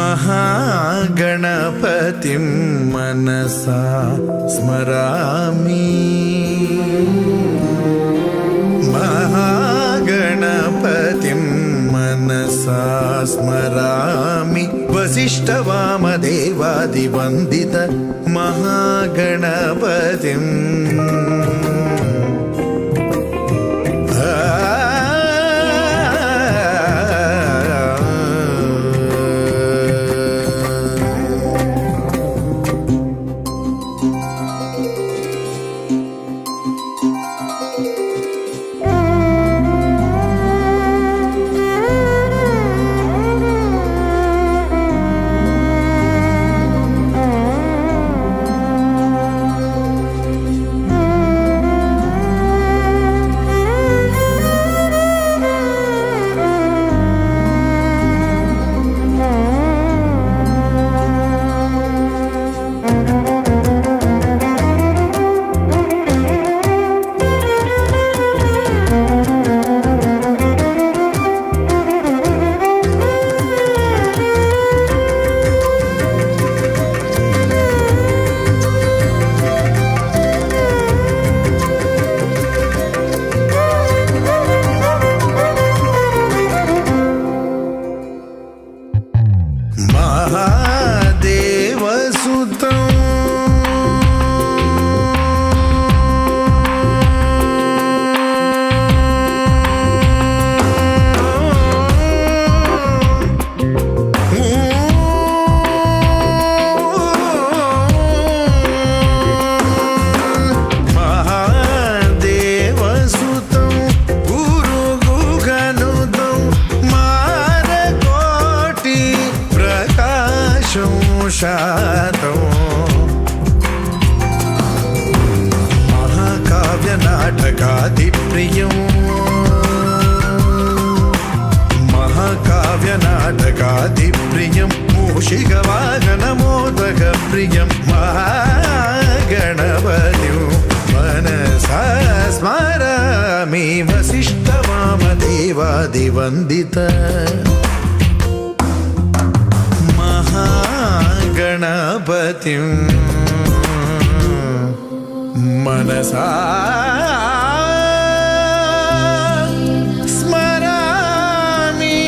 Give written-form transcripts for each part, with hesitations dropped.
महागणपतिं मनसा स्मरामि। महागणपतिं मनसा स्मरामि। वसिष्ठवामदेवादिवन्दित महागणपतिम्। महाकाव्यनाटकादिप्रियं महाकाव्यनाटकादिप्रियं मूषिकवाहनमोदकप्रियं महागणपतिं मनसा स्मरामि। वसिष्ठवामदेवादिवन्दित महागणपतिं मनसा स्मरामि।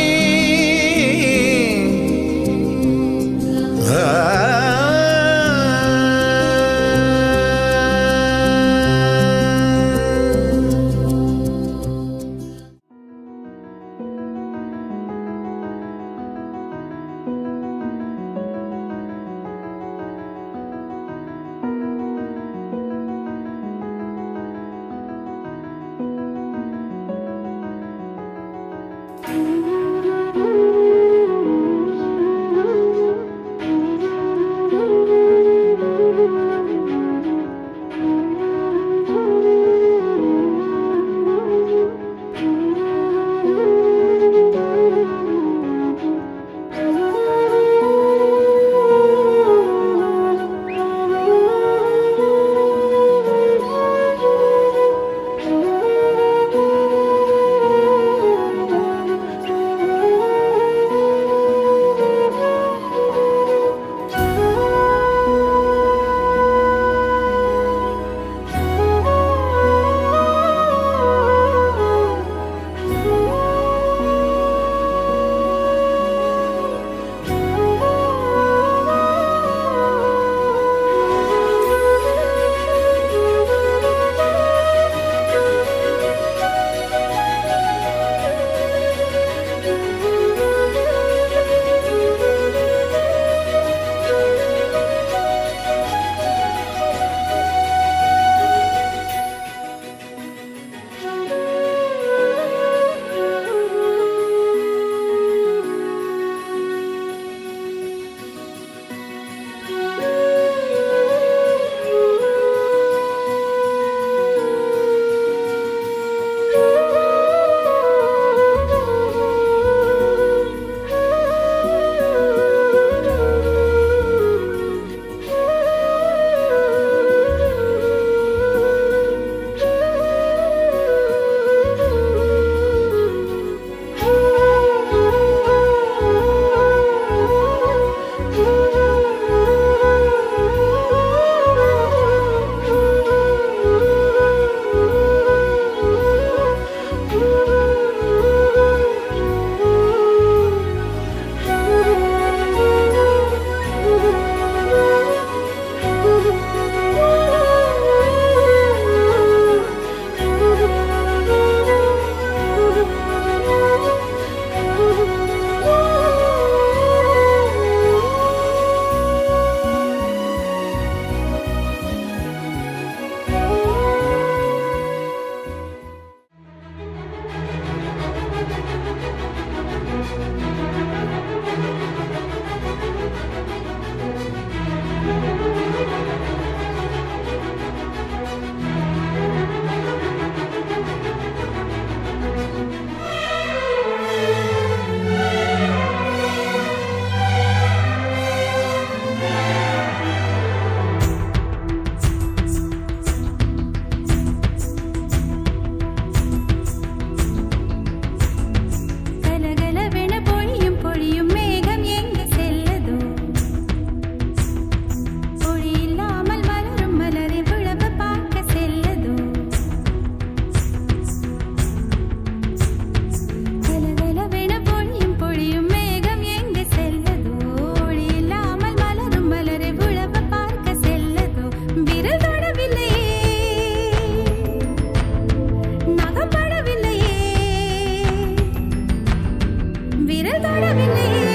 விரல் தொடவில்லையே,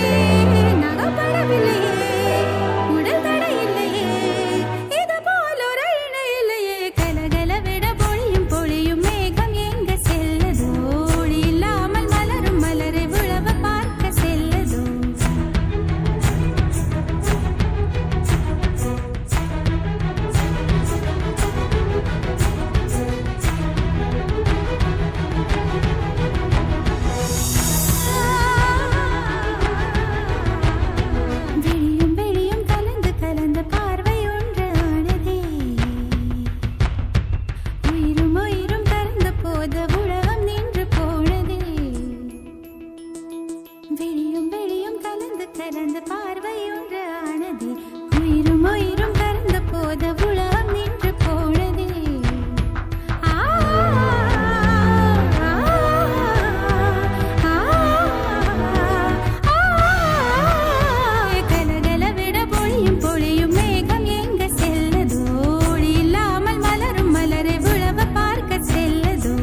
நகப்படவில்லையே, உடல் தடை இல்லையே, இது போல் ஒரு இணை இல்லையே. கலகல விட பொழியும் பொழியும் மேகம் எங்க செல்லதோ, ஒளி இல்லாமல் மலரும் மலரை உழவ பார்க்க செல்லதோ. விழியும் விழியும் கலந்து கலந்த பார்வை ஒன்று ஆனதே, உயிரும் உயிரும் கலந்த போத உலகம் நின்று போனதே. விழியும் விழியும் கலந்து கலந்த பார்வை ஒன்று ஆனதே, உயிரும் உயிரும் கலந்த போத உலகம் நின்று போனதே. ஆ கலகல விட பொழியும் பொழியும் மேகம் எங்க செல்லதோ, ஒளி இல்லாமல் மலரும் மலரை உழவ பார்க்க செல்லதோ.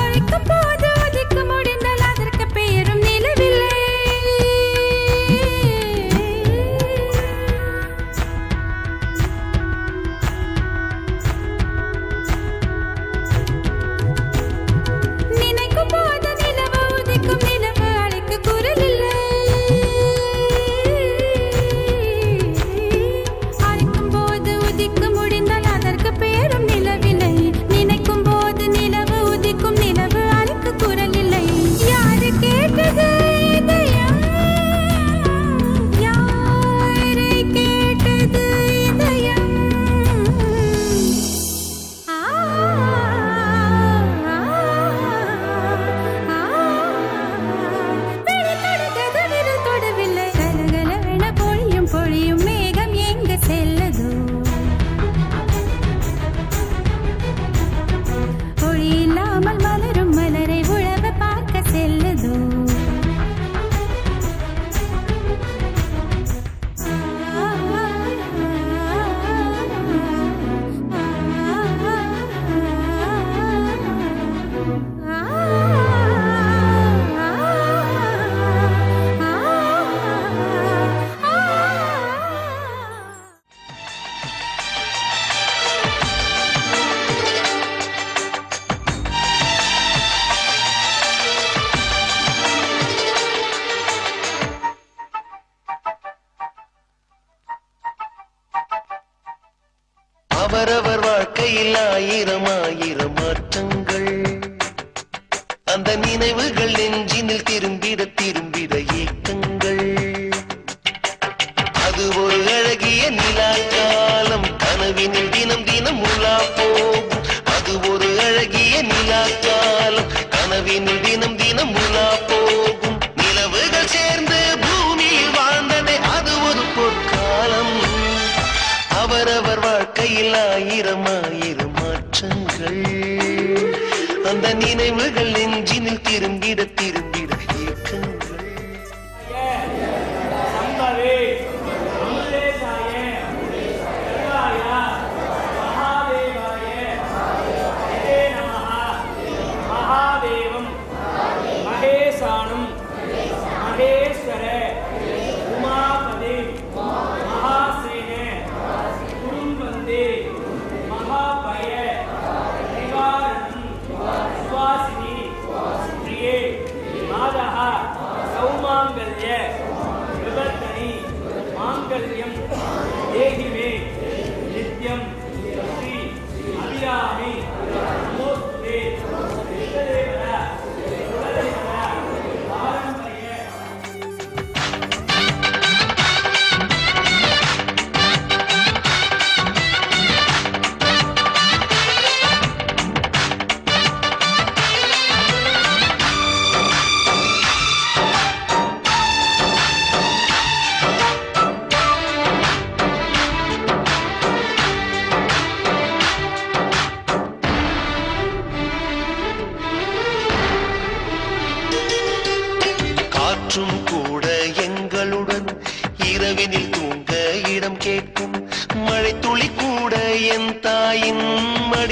அழைக்கும் போது ஒதுக்க முடிந்தால் அதற்கு பெயரும் நிலவில்லை. நினைக்கும் போது நிலவு உதிக்கும், நிலவு அழைக்க குரல் இல்லை. அழைக்கும் போது உதிக்க முடிந்தால் அதற்கு பெயரும் நிலவில்லை. நினைக்கும் போது நிலவு உதிக்கும், நிலவு அழைக்க குரல் இல்லை. யாரு கேட்டது இதயம், யாரை கேட்டது இதயம். விரல் தொடவில்லை, கலகலவென பொழியும் பொழியும் மேகம் எங்க செல்லதோ, ஒளி இல்லாமல் மலரும் மலரை உழவ பார்க்க செல்லதோ. அவரவர் வாழ்க்கையில் ஆயிரம் ஆயிரம் மாற்றங்கள், அந்த நினைவுகள் நெஞ்சினில் திரும்பிட திரும்பிட ஏக்கங்கள். அது ஒரு அழகிய நிலாக்காலம், கனவினில் தினம் தினம் உலா போகும். அது ஒரு அழகிய நிலாக்காலம், கனவினில் தினம் தினம் உலா போகும். நிலவுகள் சேர்ந்து பூமியில் வாழ்ந்ததே அது ஒரு பொற்காலம். அவரவர் வாழ்க்கையில் ஆயிரம் ஆயிரம் மாற்றங்கள், அந்த நினைவுகள் நெஞ்சினில் திரும்பிட திரும்பிட ஏக்கங்கள். சம்பவே அமுலேசாய சர்வாய மகாதேவாய ஹரே நமஹ. மகாதேவம் மகேசானம் மகேஸ்வர உமாபதே மகாசேன குருவந்தே மகாபய நிவாரணம் சுவாசினி பிரியே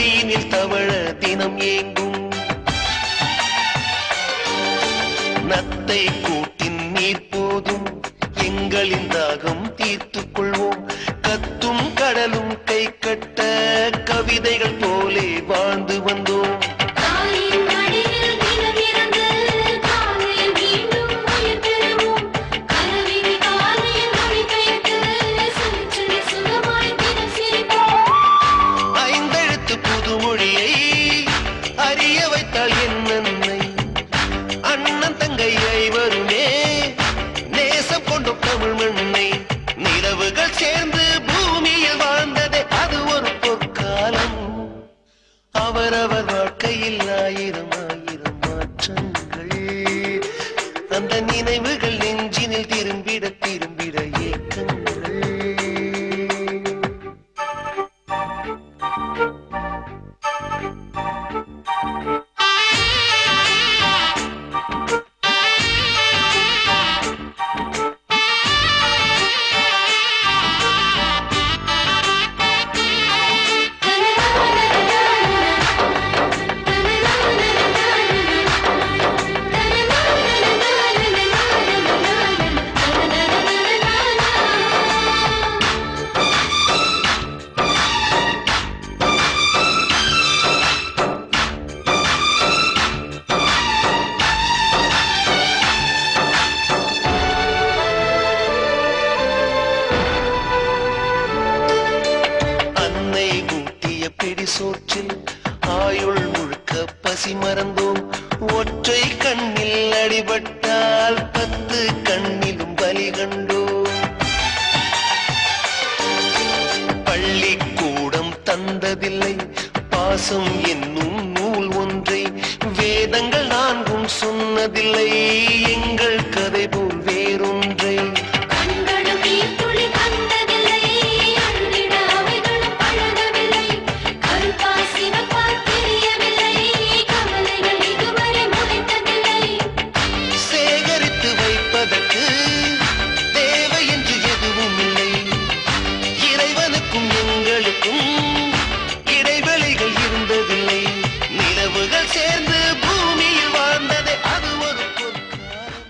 மடியினில் தவழ தினம் ஏங்கும் நத்தை கூட்டின் நீர் போதும் எங்களின் தாகம் தீர்த்துக் கொள்வோம் கத்தும் கடலும் கை கட்ட கவிதைகள் போலே வாழ்ந்து வந்தோம் தாயின் மடியில் தினம் இருந்து காலையில் மீண்டும் உயிர் பெறுவோம் கனவினி காலையில் மொழிபெயர்த்து சுற்றி சுகமாய் தினம் சிரிப்போம் ஐந்தெழுத்து புதுமொழியை அறிய வைத்தாள் என் அன்னை அண்ணன் தங்கை ஐவருமே நேசம் கொண்டோம் தமிழ் மண்ணை நிலவுகள் சேர்ந்து பூமியில் வாழ்ந்ததே அது ஒரு பொற்காலம் அவரவர் வாழ்க்கையில் ஆயிரம் ஆயிரம் மாற்றங்கள் அந்த நினைவுகள் நெஞ்சினில் திரும்பிட திரும்பிட ஏக்கங்கள் அன்னை ஊட்டிய பிடி சோற்றில் ஆயுள் முழுக்க பசி மறந்தோம் ஒற்றை கண்ணில் அடிபட்டால் 10 கண்ணிலும் பலி கண்டோம் பள்ளிக்கூடம் தந்ததில்லை பாசம் என்னும் நூல் ஒன்றை வேதங்கள் நான்கும் சொன்னதில்லை எங்கள் கதை போல் வேறொன்றை கண்களும் நீர்த்துளி கண்டதில்லை அன்றிட அவைகளும் பழகவில்லை கருப்பா சிவப்பா தெரியவில்லை கவலைகள் இதுவரை முளைத்ததில்லை சேகரித்து வைப்பதற்கு தேவை என்று எதுவும் இல்லை இறைவனுக்கும் எங்களுக்கும் இடைவெளிகள் இருந்ததில்லை நிலவுகள் சேர்ந்து பூமியில் வாழ்ந்ததே அது ஒரு பொற்காலம்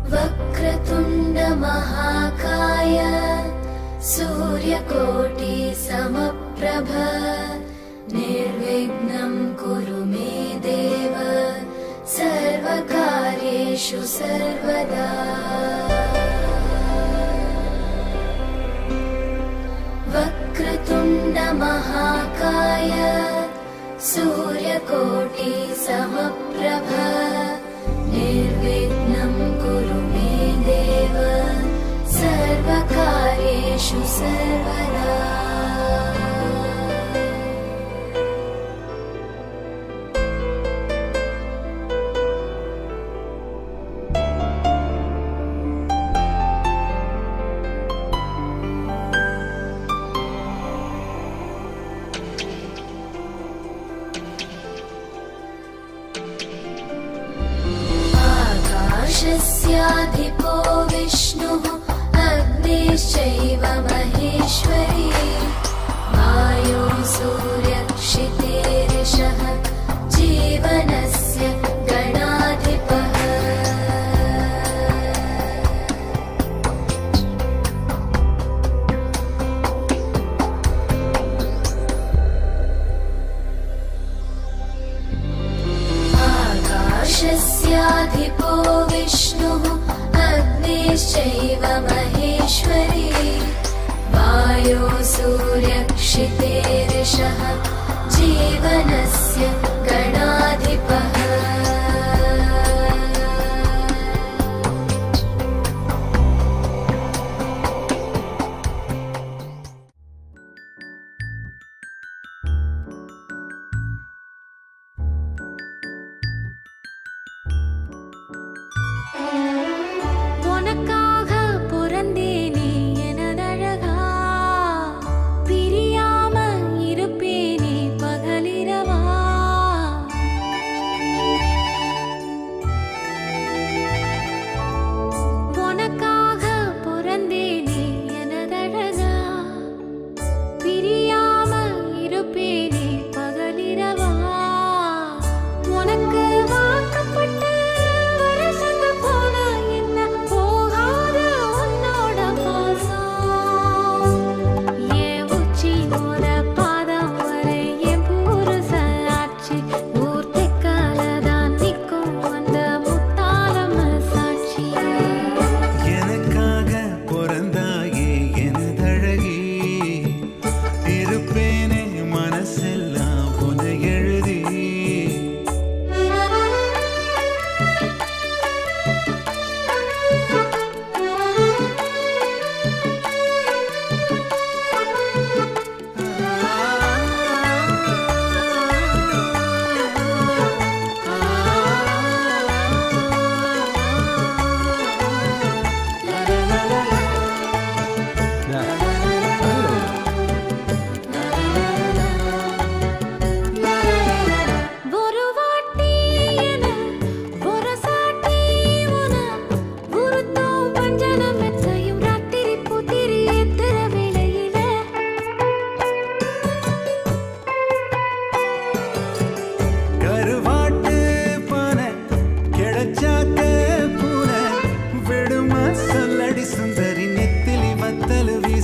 वक्रतुण्ड महाकाय सूर्यकोटि समप्रभ निर्विघ्नं कुरु मे देव सर्वकार्येषु सर्वदा वक्रतुण्ड महाकाय सूर्यकोटि समप्रभ निर्विघ्नं कुरु मे देव सर्वकार्येषु सर्वदा आकाशस्याधिपो विष्णुः अग्निश्चैव महेश्वरी वायो सूर्यक्षितेरिषः जीवनस्य गणाधिपः आकाशस्याधिपो विष्णुः अग्निश्चैव महेश्वरी वायो सूर्यक्षितेरिषः जीवनस्य गणाधिपः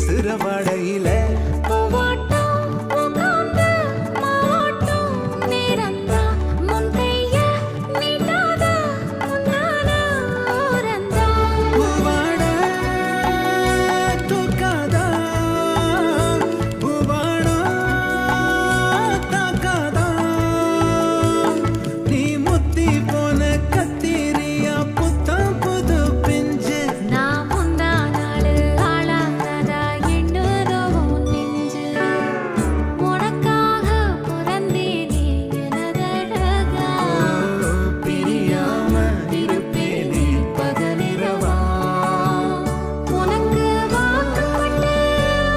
வீசுற வடையில பூவாட்டம் உட்கார்ந்து மாவாட்டம் நேரந்தான் முன் கைய நீட்டாத முன்னால ஓரந்தான் பூவாட தூக்காதா பூவாடா தாக்காதா நீ முத்தி போன கத்திரியா புத்தம் புது பிஞ்சு நான் முந்தா நாடு ஆளானதா எண்ணுறவும் நெஞ்சு உனக்காக பிறந்தேனே எனதழகா பிரியாம இருப்பேனே பகலிரவா உனக்கு வாக்கப்பட்டு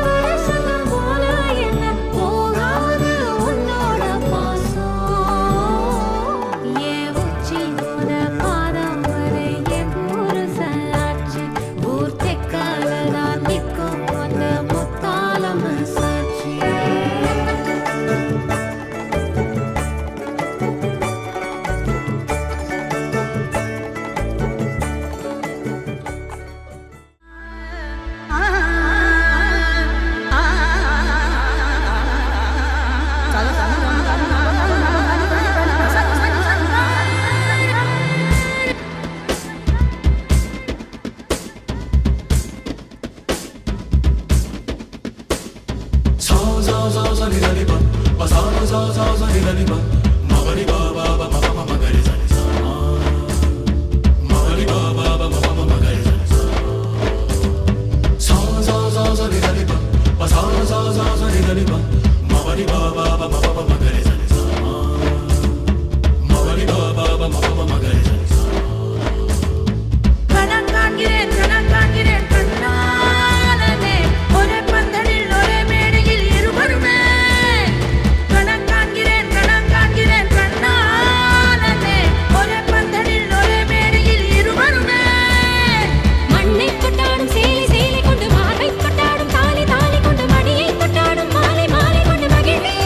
வருஷம் போல என்ன போகாது உன்னோட பாசம் என் உச்சி போன பாதம் வரை என் புருஷனாச்சு ஊர் தெக்கால நான் நிற்கும் அந்த முத்தாளம் சாட்சி கணக்காண்கிறேன் கண்ணாலனே ஒரே பந்தலில் ஒரே மேடையில் இருவருமே கணக்காண்கிறேன் கண்ணாலனே ஒரே பந்தலில் ஒரே மேடையில் இருவருமே மண்ணை கொட்டாடும் சேலை கொண்டு மார்பை கொட்டாடும் தாலி கொண்டு மடியை கொட்டாடும் மாலை கொண்டு மகிழ்வே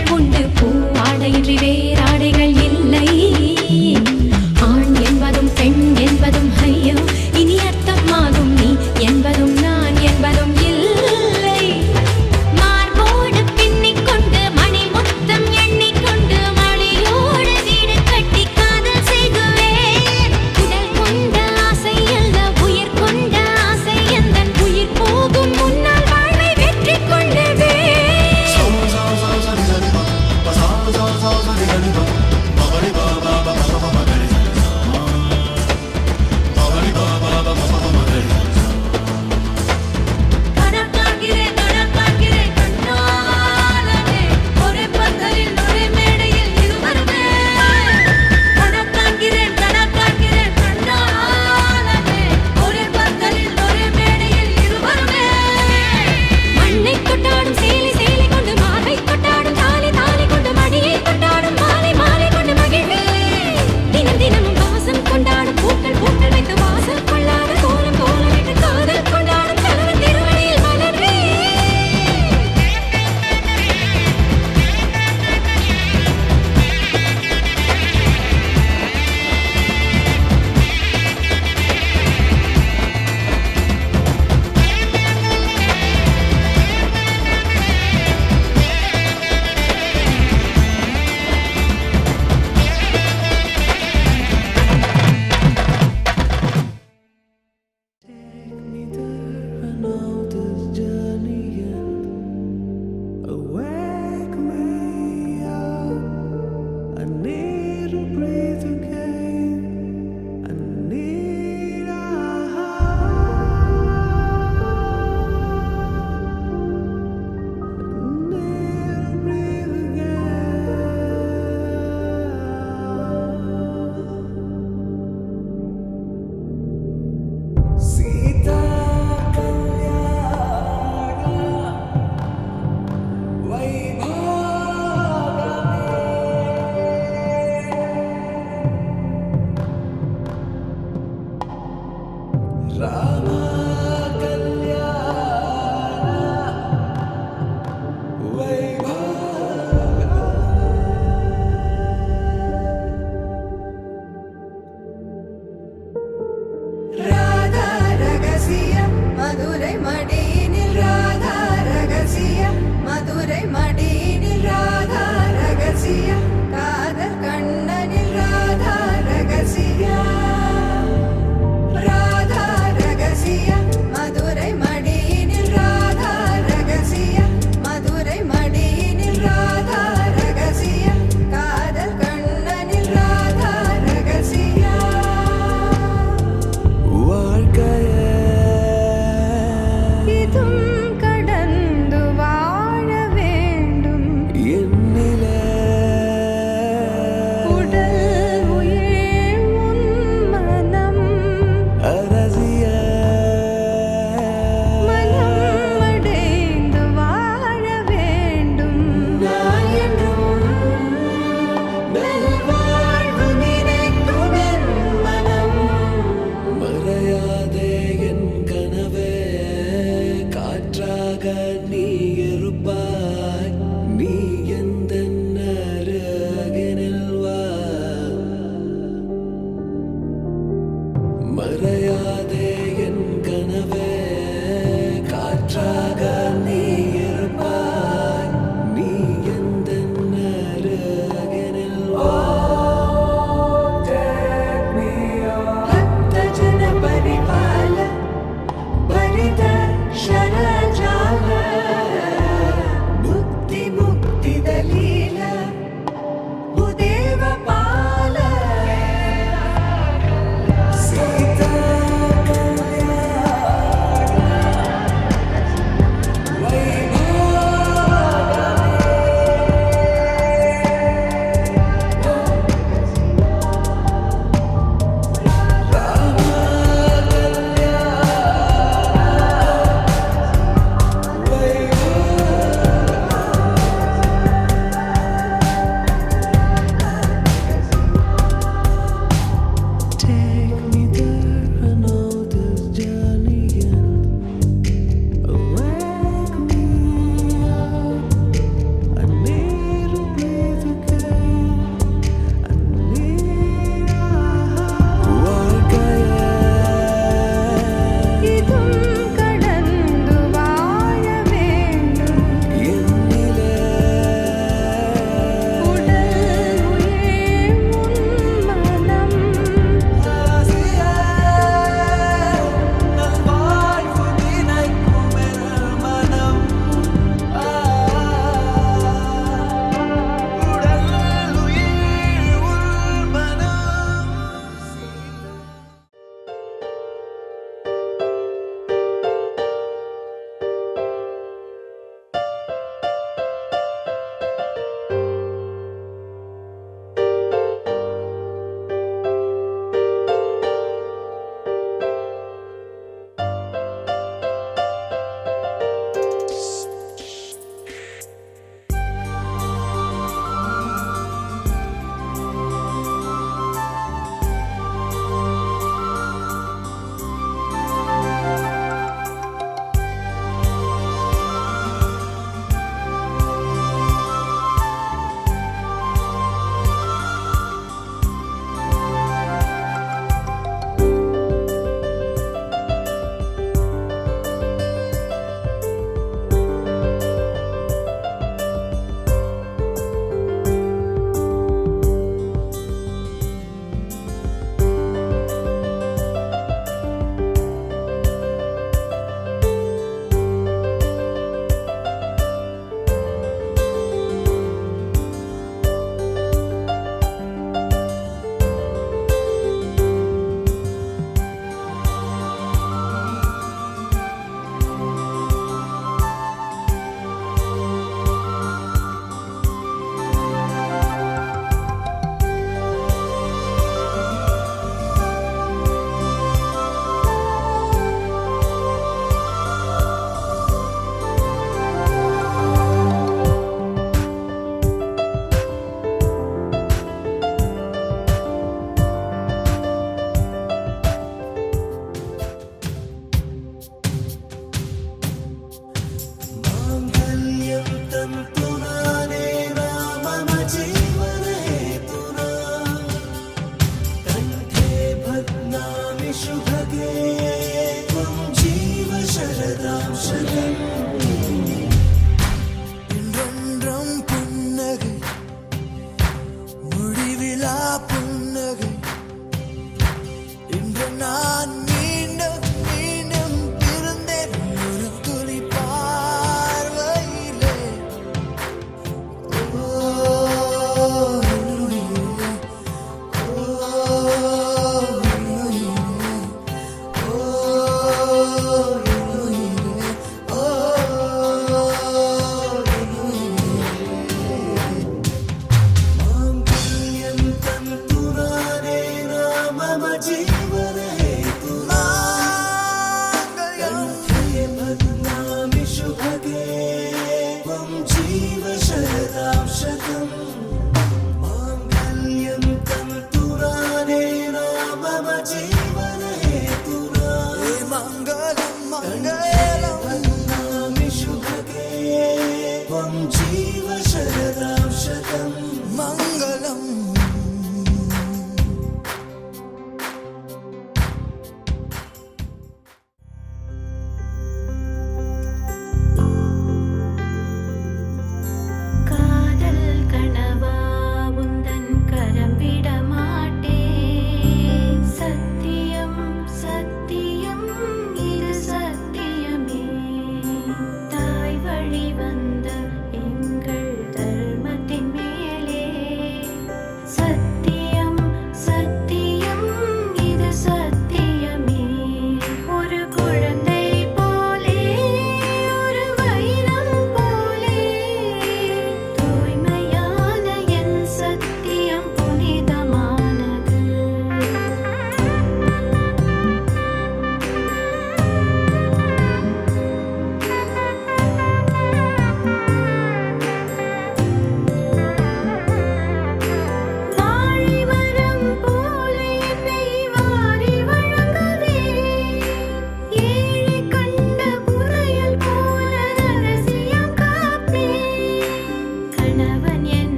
ஆடைகள் உண்டு பூவாடையின்றி வேறாடைகள் இல்லை ஆண் என்பதும் பெண் என்பதும் ஐயோ இனி அர்த்தமாகும் நீ என்பதும் நான் என்பதும் இல்லை மார்போடு பின்னிக் கொண்டு மணி முத்தம் எண்ணிக்கொண்டு மணியோடு வீடு கட்டி காதல் செய்குவேன் உடல் கொண்ட ஆசை அல்ல உயிர் கொண்ட ஆசை எந்தன் உயிர் போகும் முன்னால் வாழ்வை வெற்றி கொள்ளுவேன்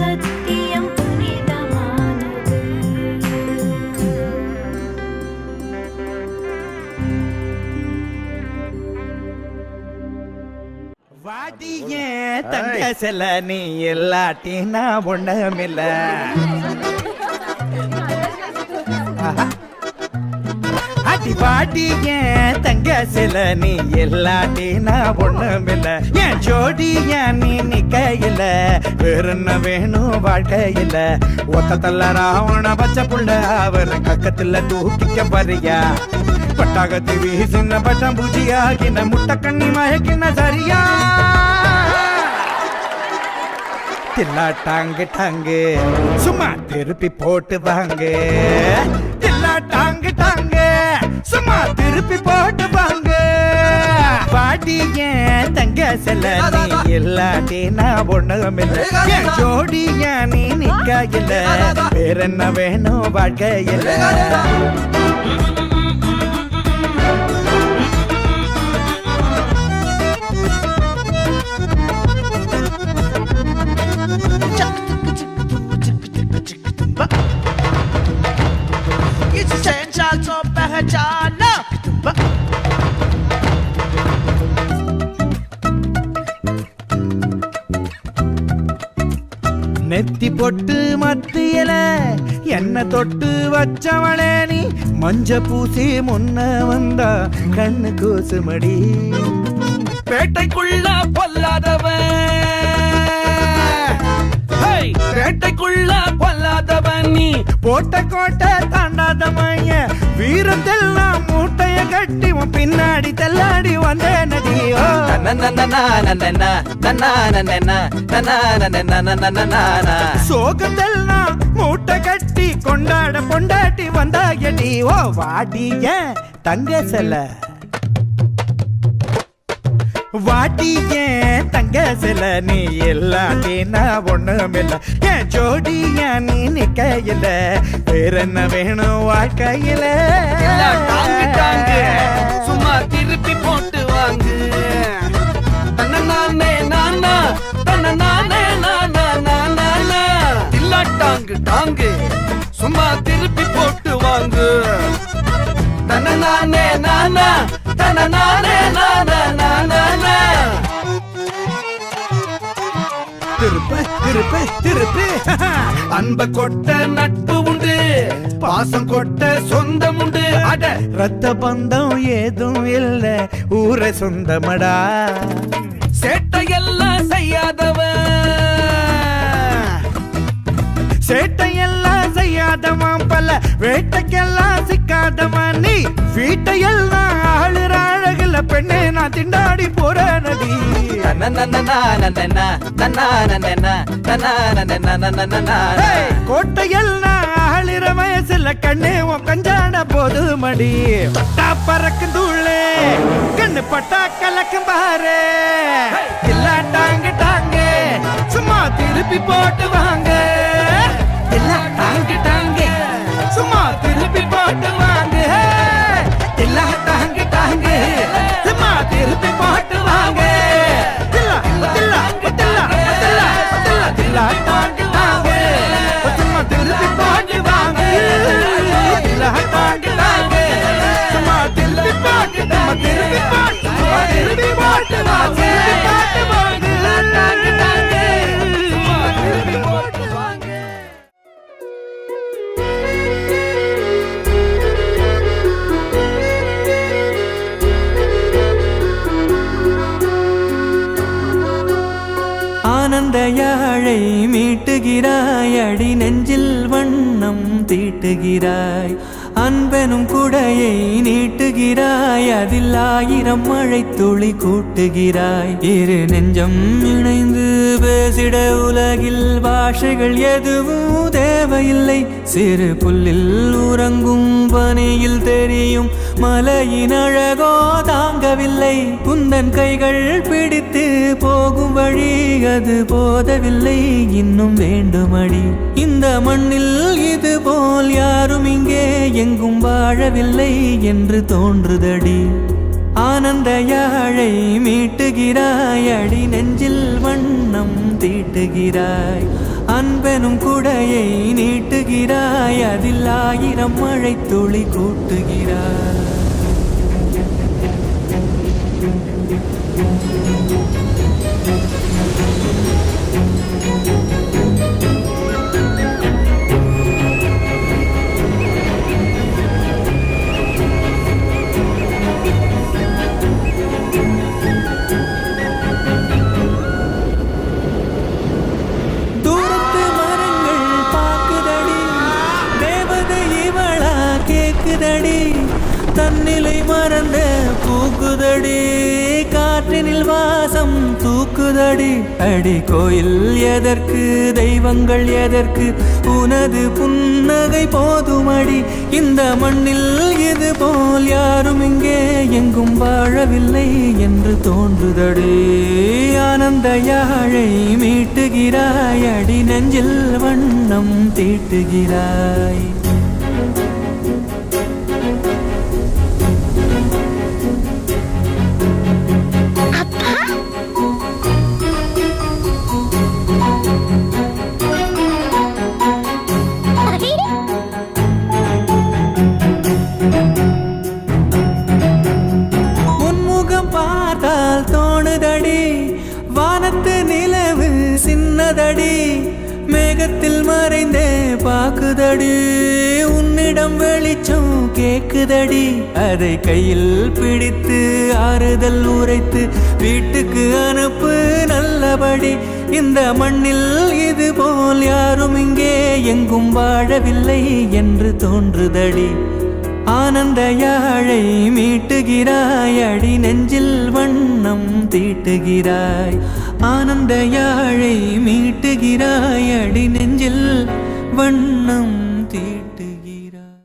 சத்தியம் புனிதமானது. வாடிய தங்க செல நீ இல்லாட்டி நான் ஒண்ணுமில்ல. அடி வாடிய தங்க செல நீ இல்லாட்டி நான் ஒண்ணுமில்ல. என் ஜோடிய நீ நிக்கையில வேற என்ன வேணும் வாழ்க்கையில. ஒத்த தள்ள ராவண பச்சை புள்ள அவர் கக்கத்துல தூக்கிக்க வரியா. பட்டாகத்தி வீசின பட்டம் பூஜியாகின முட்டை கண்ணி மயக்கின சரியா. தில்லா டாங்கு டாங்கு சும்மா திருப்பி போட்டு வாங்க. தில்லா டாங்கு டாங்கு சும்மா திருப்பி போட்டு வாங்க. பாடிய தங்க செல்ல நீ இல்லாட்டி நான் ஒண்ணுமில்ல. என் ஜோடிய நீ நிக்கையில வேற என்ன வேணும் வாழ்க்கையில. நெத்தி பொட்டு மத்தியல என்ன தொட்டு வச்சவளே நீ. மஞ்ச பூசி முன்ன வந்தா கண்ணு கூசுமடி. பேட்டைக்குள்ள பொல்லாதவன், பேட்டைக்குள்ள பொல்லாதவன் நீ. போட்ட கோட்டை தாண்டாத மைய வீரத்தெல்லாம் மூட்டைய கட்டி உன் பின்னாடி தள்ளாடி வந்தே நடியோ. சோகத்தெல்லாம் மூட்டை கட்டி கொண்டாட பொண்டாட்டி வந்தாயடி. ஓ வாடிய தங்க செல்ல வாட்டிய தங்க செல்ல நீ இல்லாட்டி நான் ஒண்ணுமில்ல. என் ஜோடிய நீ நிக்கையில வேற என்ன வேணும் வாழ்க்கையில. டாங்கு டாங்கு சும்மா திருப்பி போட்டு வாங்கு. தன்னே நானா தன்னே நானா நானா. இல்ல டாங்கு டாங்கு சும்மா திருப்பி போட்டு வாங்கு. தன்னே நானா தன்னே நானா நானா. திருப்ப திருப்ப திருப்ப அன்ப கொட்ட நட்பு உண்டு, பாசம் கொட்ட சொந்தம் உண்டு. அட ரத்த பந்தம் ஏதும் இல்ல ஊரை சொந்தமடா. சேட்டையெல்லாம் செய்யாதவன், சேட்டையெல்லாம் செய்யாதவன் பல வேட்டைக்கெல்லாம் சிக்காதவன் நீ. வீட்டையெல்லாம் ஆளுற அழகுல பெண்ணே நான் திண்டாடி போற நடி. கோட்டையெல்லாம் ஆளுற வயசுல கண்ணே உன் கஞ்சாட போது மடி. தொட்டா பறக்கும் தூளே கண்ணு பட்டா கலக்கும் பாரு. இல்லா டாங்கு டாங்கு சும்மா திருப்பி போட்டு வாங்க. இல்லா டாங்கு டாங்கு சும்மா திருப்பி போட்டு வாங்க. இல்லா டாங்கு டாங்கு சும்மா திருப்பி போட்டு வாங்க. தில்லா தில்லா தில்லா தில்லா தில்லா தில்லா டாங்கு டாங்கு சும்மா திருப்பி போட்டு வாங்க. தில்லா டாங்கு டாங்கு சும்மா திருப்பி போட்டு சும்மா திருப்பி போட்டு சும்மா திருப்பி போட்டு வாங்க. போட்டு வாங்க. டாங்கு டாங்கு சும்மா திருப்பி போட்டு வாங்க. ஆனந்த யாழை மீட்டுகிறாய், அடி நெஞ்சில் வண்ணம் தீட்டுகிறாய். அன்பெனும் குடையை நீட்டுகிறாய், அதில் 1000 மழை துளி கூட்டுகிறாய். இரு நெஞ்சம் இணைந்து பேசிட உலகில் பாஷைகள் எதுவும் தேவையில்லை. சிறு புல்லில் உறங்கும் பனியில் தெரியும் மலையின் அழகோ தாங்கவில்லை. குந்தன் கைகள் பிடித்து போகும் வழி அது போதவில்லை, இன்னும் வேண்டுமடி. இந்த மண்ணில் இது போல் யாரும் இங்கே எங்கும் வாழவில்லை என்று தோன்றுதடி. ஆனந்த யாழை மீட்டுகிறாய் அடி நெஞ்சில் வண்ணம் தீட்டுகிறாய் அன்பெனும் குடையை நீட்டுகிறாய் அதில் 1000 மழை துளி கூட்டுகிறாய் தன்னிலை மறந்த பூக்குதடி காற்றினில் வாசம் தூக்குதடி அடி கோயில் எதற்கு தெய்வங்கள் எதற்கு உனது புன்னகை போதுமடி இந்த மண்ணில் இது போல் யாரும் இங்கே எங்கும் வாழவில்லை என்று தோன்றுதடி ஆனந்த யாழை மீட்டுகிறாய் அடி நெஞ்சில் வண்ணம் தீட்டுகிறாய் வானத்து நிலவு சின்னதடி மேகத்தில் மறைந்தே பாக்குதடி உன்னிடம் வெளிச்சம் கேக்குதடி அதை கையில் பிடித்து ஆறுதல் உரைத்து வீட்டுக்கு அனுப்பு நல்லபடி இந்த மண்ணில் இது போல் யாரும் இங்கே எங்கும் வாழவில்லை என்று தோன்றுதடி ஆனந்த யாழை மீட்டுகிறாய் அடி நெஞ்சில் வண்ணம் தீட்டுகிறாய் ஆனந்த யாழை மீட்டுகிறாய் அடி நெஞ்சில் வண்ணம் தீட்டுகிறாய்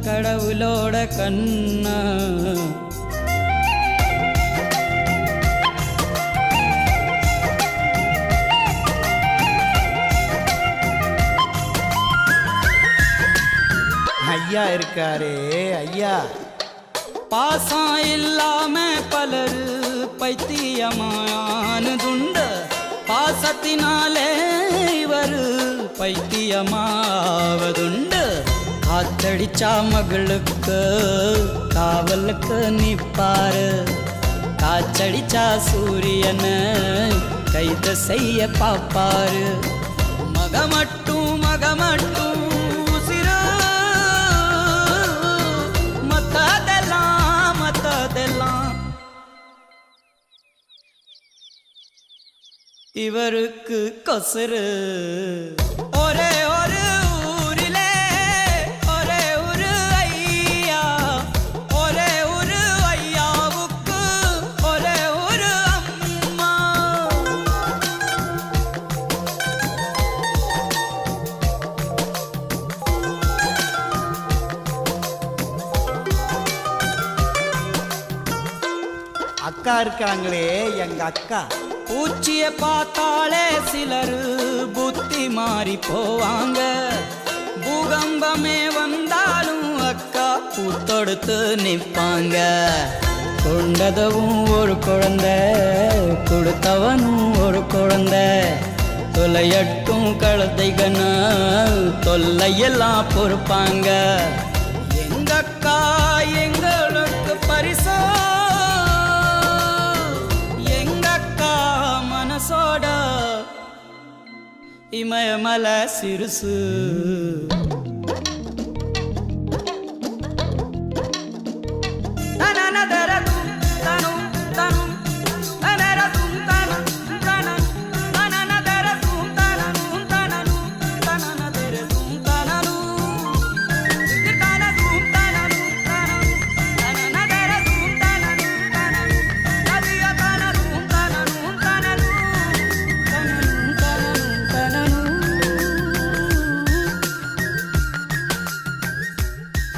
கடவுளோட கண்ணா ஐயா இருக்காரே ஐயா பாசம் இல்லாம பலர் பைத்தியமானதுண்டு பாசத்தினாலே இவர் பைத்தியமாவதுண்டு காத்தடிச்சா மகளுக்கு காவலுக்கு நிப்பாரு காச்சடிச்சா சூரியனை கைது செய்ய பாப்பாரு மகமட்டும் உசிரு மத்ததெல்லாம் இவருக்கு கொசுரு ஒரே ஒரு அக்கா இருக்காங்களே எங்க அக்கா பூச்சிய பார்த்தாலே சிலரு புத்தி மாறி போவாங்க பூகம்பமே வந்தாலும் அக்கா பூத்தொடுத்து நிற்பாங்க கொண்டதவும் ஒரு குழந்தை கொடுத்தவனும் ஒரு குழந்தை தொலையட்டும் கழுதைகனா தொல்லையெல்லாம் பொறுப்பாங்க எங்க அக்கா எங்களுக்கு பரிசோ இமயமல சிறுசு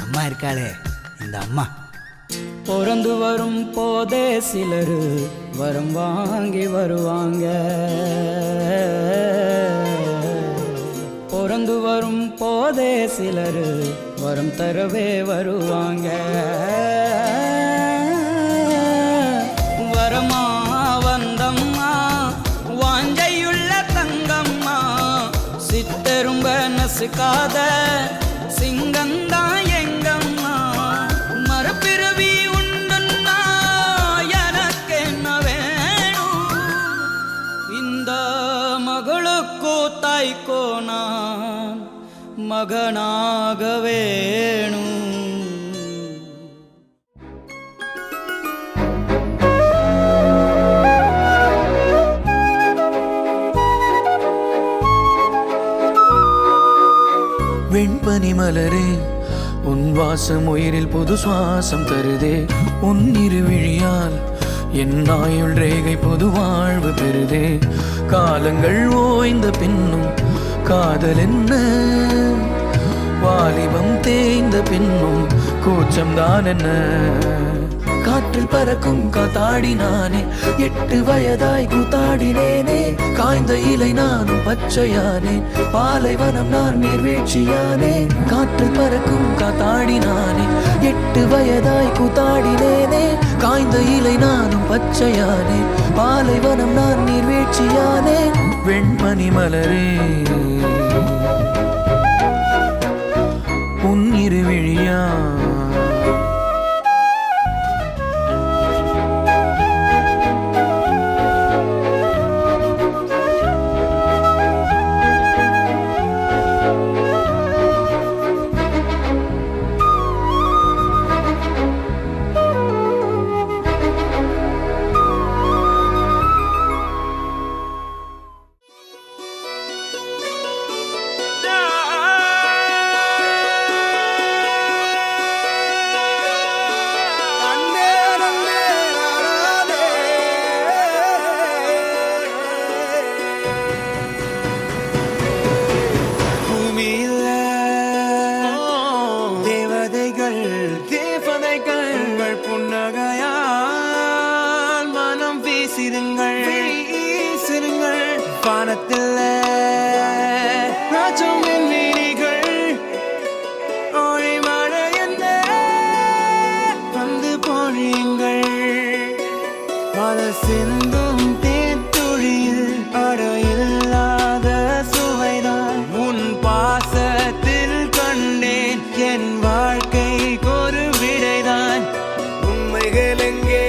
அம்மா இருக்காளே இந்த அம்மா. பிறந்து வரும் போதே சிலரு வரம் வாங்கி வருவாங்க, பிறந்து வரும் போதே சிலரு வரம் தரவே வருவாங்க. வரமா வந்தம்மா வாஞ்சையுள்ள தங்கம்மா, சித்தரும்ப நசுக்காத சிங்கந்தா எங்கம்மா. மறுபிறவி உண்டுன்னா எனக்கு என்ன வேணும், இந்த மகளுக்கோ தாய்க்கோ நான் மகனாக வேணும். வெண்பனி மலரே உன் வாசம் உயிரில் புது சுவாசம் தருதே. உன் இருவிழியால் என் ஆயுள் ரேகை புது வாழ்வு பெறுதே. காலங்கள் ஓய்ந்த பின்னும் காதல் என்ன, வாலிபம் தேய்ந்த பின்னும் கூச்சம்தான் என்ன. காற்றில் பறக்கும் காத்தாடி நானே, 8 வயதாய் கூத்தாடினேனே. காய்ந்த இலை நானும் பச்சையானேன், பாலைவனம் நான் நீர்வீழ்ச்சியானேன். காற்றில் பறக்கும் காத்தாடி நானே, 8 வயதாய் கூத்தாடினேனே. காய்ந்த இலை நானும் பச்சையானேன், பாலைவனம் நான் நீர்வீழ்ச்சியானேன். வெண்பனி மலரே உன் இருவிழியா வானத்தில் ராஜம் வீணிகள் ஓடி மழை என்ன வந்து பொழியுங்கள். மழை சிந்தும் தேத்துழியில் அடையில்லாத சுவைதான் உன் பாசத்தில் கண்டேன். என் வாழ்க்கைக்கு ஒரு விடைதான். உண்மைகள் எங்கே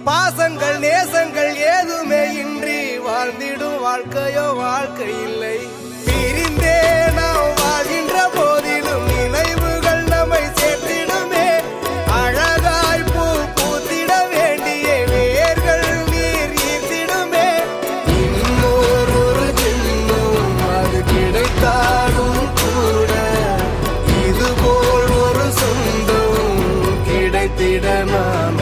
பாசங்கள் நேசங்கள் ஏதுமே இன்றி வாழ்ந்திடும் வாழ்க்கையோ வாழ்க்கை இல்லை. பிரிந்தே நாம் வாழ்கின்ற போதிலும் நினைவுகள் நம்மை சேர்த்திடுமே. அழகாய் பூ பூத்திட வேண்டிய வேர்கள் நீர் ஈர்த்திடுமே. இன்னொரு ஜென்மம் அது கிடைத்தாலும் கூட இதுபோல் ஒரு சொந்தம் கிடைத்திட நாம்